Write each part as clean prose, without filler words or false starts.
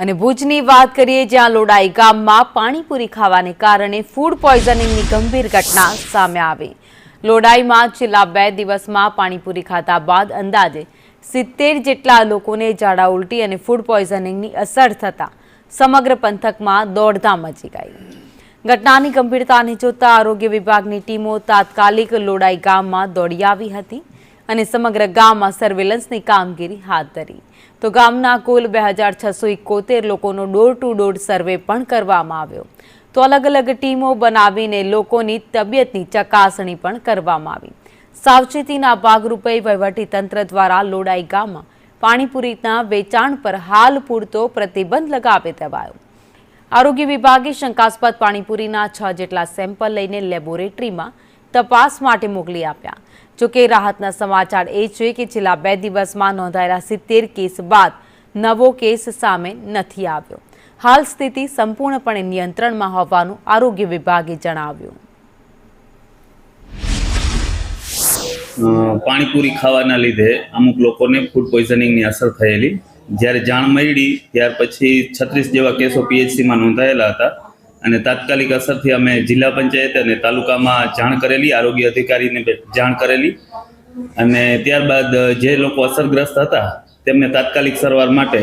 અને ભુજની વાત કરીએ, જ્યાં લોડાઈ ગામમાં પાણીપુરી ખાવાને કારણે ફૂડ પોઈઝનિંગની ગંભીર ઘટના સામે આવી। લોડાઈમાં છેલ્લા 2 દિવસમાં પાણીપુરી ખાધા બાદ અંદાજે 70 જેટલા લોકોને ઝાડા ઉલટી અને ફૂડ પોઈઝનિંગની અસર થતાં સમગ્ર પંથકમાં દોડધામ મચી ગઈ। ઘટનાની ગંભીરતાને જોતા આરોગ્ય વિભાગની ટીમો તાત્કાલિક લોડાઈ ગામમાં દોડી આવી હતી અને સમગ્ર ગામમાં સર્વેલન્સની કામગીરી હાથ ધરી। તો ગામના કુલ 2671 લોકોનો ડોર ટુ ડોર સર્વે પણ કરવામાં આવ્યો। તો અલગ અલગ ટીમો બનાવીને લોકોની તબિયતની ચકાસણી પણ કરવામાં આવી। સાવચેતીના ભાગરૂપે વહીવટીતંત્ર દ્વારા લોડાઈ ગામમાં પાણીપુરીના વેચાણ પર હાલ પૂરતો પ્રતિબંધ લગાવી દેવાયો। આરોગ્ય વિભાગે શંકાસ્પદ પાણીપુરીના 6 જેટલા સેમ્પલ લઈને લેબોરેટરીમાં તપાસ માટે મોકલી આપ્યા। જોકે રાહતના સમાચાર એ છે કે છેલ્લા 2 દિવસમાં નોંધાયેલા 70 કેસ બાદ નવો કેસ સામે નથી આવ્યો। હાલ સ્થિતિ સંપૂર્ણપણે નિયંત્રણમાં હોવાનું આરોગ્ય વિભાગે જણાવ્યું। પાણીપુરી ખાવાના લીધે અમુક લોકોને ફૂડ પોઈઝનિંગની અસર થયેલી, જ્યારે જાણ મળી ત્યાર પછી 36 જેવા કેસો પીએચસીમાં નોંધાયેલા હતા અને તાત્કાલિક અસરથી અમે જિલ્લા પંચાયત અને તાલુકામાં જાણ કરેલી, આરોગ્ય અધિકારીને જાણ કરેલી અને ત્યારબાદ જે લોકો અસરગ્રસ્ત હતા તેમને તાત્કાલિક સારવાર માટે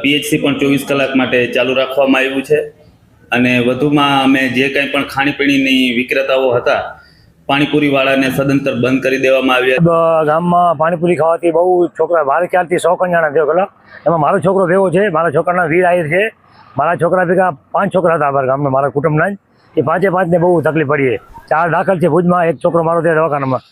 પીએચસી પણ 24 કલાક માટે ચાલુ રાખવામાં આવ્યું છે। અને વધુમાં અમે જે કંઈ પણ ખાણીપીણીની વિક્રેતાઓ હતા પાણીપુરીવાળાને સદંતર બંધ કરી દેવામાં આવ્યા। ગામમાં પાણીપુરી ખાવાથી બહુ છોકરા મારે ખ્યાલથી 100 કન્યાણા થયો પેલા, એમાં મારો છોકરો ભેગો છે। મારા છોકરાના વીર આહિર છે। મારા છોકરા ભેગા 5 છોકરા હતા અમારા ગામમાં, મારા કુટુંબના જ। એ 5 ને બહુ તકલીફ પડી છે। 4 દાખલ છે ભુજમાં, 1 છોકરો મારો ત્યાં દવાખાનામાં।